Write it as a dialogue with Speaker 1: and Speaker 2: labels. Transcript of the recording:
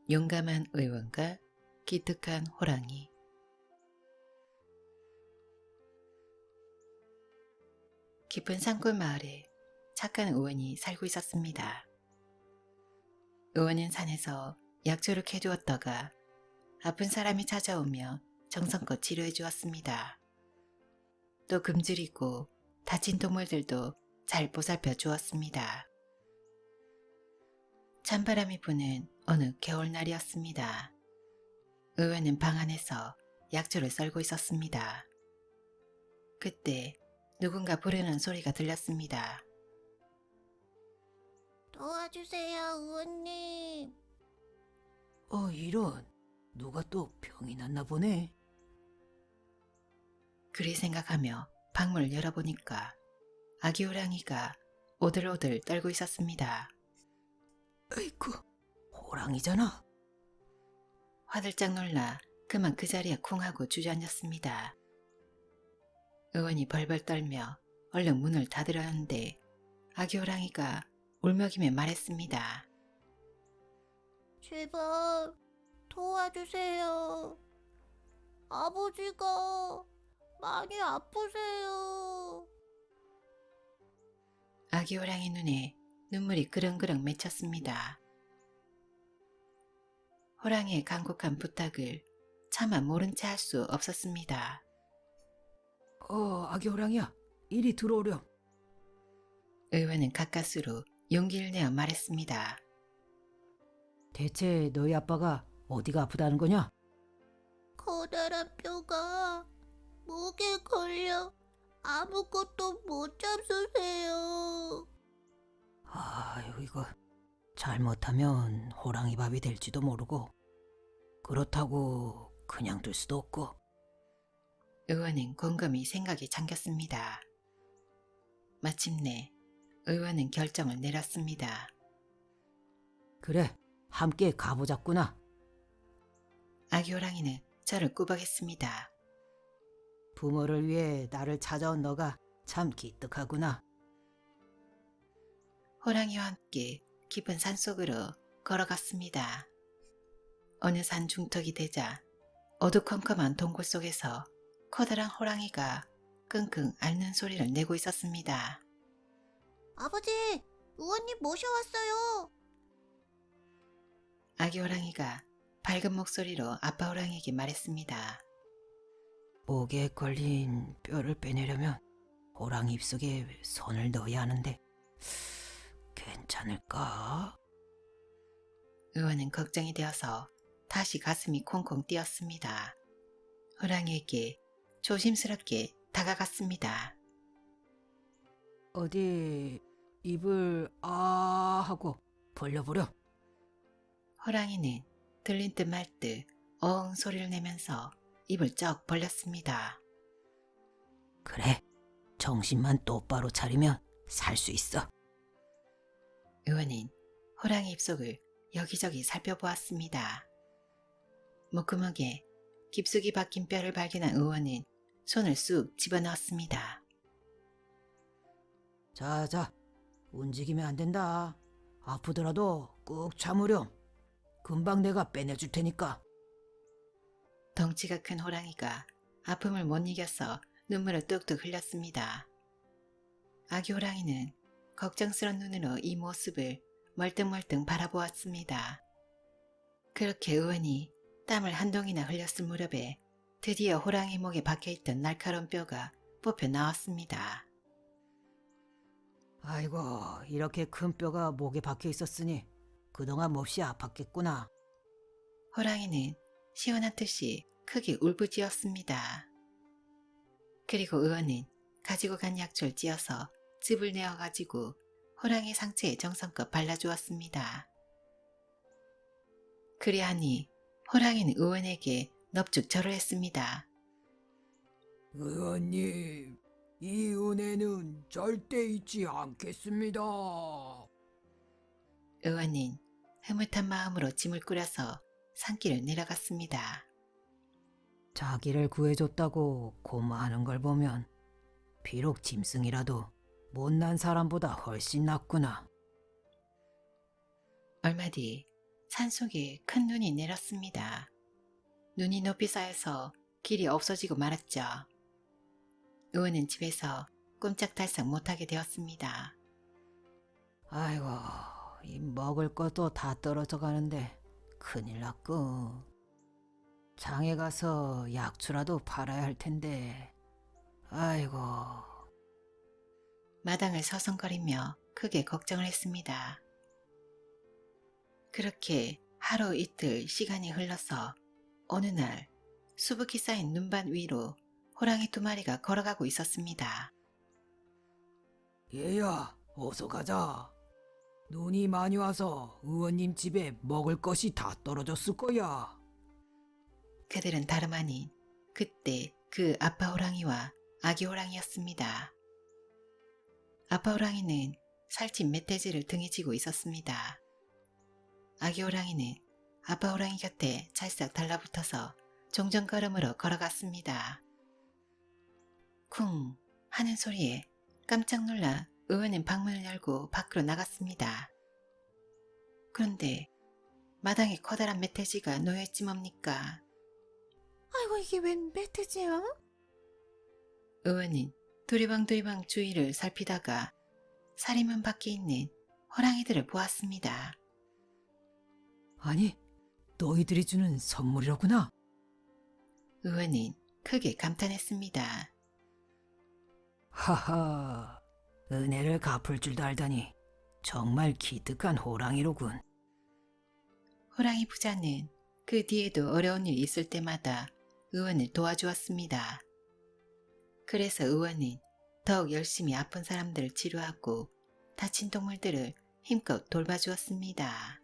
Speaker 1: 용감한 의원과 기특한 호랑이. 깊은 산골 마을에 착한 의원이 살고 있었습니다. 의원은 산에서 약초를 캐주었다가 아픈 사람이 찾아오며 정성껏 치료해 주었습니다. 또 굶주리고 다친 동물들도 잘 보살펴 주었습니다. 찬바람이 부는 어느 겨울날이었습니다. 의원은 방 안에서 약초를 썰고 있었습니다. 그때 누군가 부르는 소리가 들렸습니다.
Speaker 2: 도와주세요, 의원님.
Speaker 3: 이런. 누가 또 병이 났나 보네.
Speaker 1: 그리 생각하며 방문을 열어보니까 아기 호랑이가 오들오들 떨고 있었습니다.
Speaker 3: 에이쿠, 호랑이잖아.
Speaker 1: 화들짝 놀라 그만 그 자리에 쿵 하고 주저앉았습니다. 의원이 벌벌 떨며 얼른 문을 닫으려는데 아기 호랑이가 울먹이며 말했습니다.
Speaker 2: 제발 도와주세요. 아버지가 많이 아프세요.
Speaker 1: 아기 호랑이 눈에 눈물이 그릉그릉 맺혔습니다. 호랑이의 간곡한 부탁을 차마 모른 채 할 수 없었습니다.
Speaker 3: 아기 호랑이야. 이리 들어오렴.
Speaker 1: 의원은 가까스로 용기를 내어 말했습니다.
Speaker 3: 대체 너희 아빠가 어디가 아프다는 거냐?
Speaker 2: 커다란 뼈가 목에 걸려 아무것도 못 잡수세요.
Speaker 3: 아유, 이거 잘못하면 호랑이 밥이 될지도 모르고 그렇다고 그냥 둘 수도 없고.
Speaker 1: 의원은 곰곰이 생각에 잠겼습니다. 마침내 의원은 결정을 내렸습니다.
Speaker 3: 그래, 함께 가보자꾸나.
Speaker 1: 아기 호랑이는 저를 꾸벅했습니다.
Speaker 3: 부모를 위해 나를 찾아온 너가 참 기특하구나.
Speaker 1: 호랑이와 함께 깊은 산속으로 걸어갔습니다. 어느 산 중턱이 되자 어두컴컴한 동굴 속에서 커다란 호랑이가 끙끙 앓는 소리를 내고 있었습니다.
Speaker 2: 아버지, 의원님 모셔왔어요.
Speaker 1: 아기 호랑이가 밝은 목소리로 아빠 호랑이에게 말했습니다.
Speaker 3: 목에 걸린 뼈를 빼내려면 호랑이 입속에 손을 넣어야 하는데 괜찮을까?
Speaker 1: 의원은 걱정이 되어서 다시 가슴이 콩콩 뛰었습니다. 호랑이에게 조심스럽게 다가갔습니다.
Speaker 3: 어디 입을 하고 벌려보렴.
Speaker 1: 호랑이는 들린 듯 말 듯 어흥 소리를 내면서 입을 쩍 벌렸습니다.
Speaker 3: 그래, 정신만 똑바로 차리면 살 수 있어.
Speaker 1: 의원은 호랑이 입속을 여기저기 살펴보았습니다. 목구멍에 깊숙이 박힌 뼈를 발견한 의원은 손을 쑥 집어넣었습니다.
Speaker 3: 자, 움직이면 안 된다. 아프더라도 꾹 참으렴. 금방 내가 빼내줄 테니까.
Speaker 1: 덩치가 큰 호랑이가 아픔을 못 이겨서 눈물을 뚝뚝 흘렸습니다. 아기 호랑이는 걱정스런 눈으로 이 모습을 멀뚱멀뚱 바라보았습니다. 그렇게 의원이 땀을 한 동이나 흘렸을 무렵에 드디어 호랑이 목에 박혀있던 날카로운 뼈가 뽑혀 나왔습니다.
Speaker 3: 아이고, 이렇게 큰 뼈가 목에 박혀 있었으니 그동안 몹시 아팠겠구나.
Speaker 1: 호랑이는 시원한 듯이 크게 울부짖었습니다. 그리고 의원은 가지고 간 약초를 찧어서 즙을 내어가지고 호랑이 상체에 정성껏 발라주었습니다. 그리하니 호랑이는 의원에게 넙죽 절을 했습니다.
Speaker 3: 의원님, 이 은혜는 절대 잊지 않겠습니다.
Speaker 1: 의원은 흐뭇한 마음으로 짐을 꾸려서 산길을 내려갔습니다.
Speaker 3: 자기를 구해줬다고 고마워하는 걸 보면 비록 짐승이라도 못난 사람보다 훨씬 낫구나.
Speaker 1: 얼마 뒤 산속에 큰 눈이 내렸습니다. 눈이 높이 쌓여서 길이 없어지고 말았죠. 의원은 집에서 꼼짝달싹 못하게 되었습니다.
Speaker 3: 아이고, 이 먹을 것도 다 떨어져 가는데 큰일 났고. 장에 가서 약초라도 팔아야 할 텐데. 아이고,
Speaker 1: 마당을 서성거리며 크게 걱정을 했습니다. 그렇게 하루 이틀 시간이 흘러서 어느 날 수북히 쌓인 눈밭 위로 호랑이 2마리가 걸어가고 있었습니다.
Speaker 3: 얘야, 어서 가자. 눈이 많이 와서 의원님 집에 먹을 것이 다 떨어졌을 거야.
Speaker 1: 그들은 다름 아닌 그때 그 아빠 호랑이와 아기 호랑이였습니다. 아빠 호랑이는 살찐 멧돼지를 등에 지고 있었습니다. 아기 호랑이는 아빠 호랑이 곁에 찰싹 달라붙어서 종전걸음으로 걸어갔습니다. 쿵 하는 소리에 깜짝 놀라 의원은 방문을 열고 밖으로 나갔습니다. 그런데 마당에 커다란 멧돼지가 놓여있지 뭡니까?
Speaker 2: 아이고, 이게 웬 멧돼지야?
Speaker 1: 의원은 두리방두리방 주위를 살피다가 사리문 밖에 있는 호랑이들을 보았습니다.
Speaker 3: 아니, 너희들이 주는 선물이로구나.
Speaker 1: 의원은 크게 감탄했습니다.
Speaker 3: 하하, 은혜를 갚을 줄도 알다니 정말 기특한 호랑이로군.
Speaker 1: 호랑이 부자는 그 뒤에도 어려운 일이 있을 때마다 의원을 도와주었습니다. 그래서 의원은 더욱 열심히 아픈 사람들을 치료하고 다친 동물들을 힘껏 돌봐주었습니다.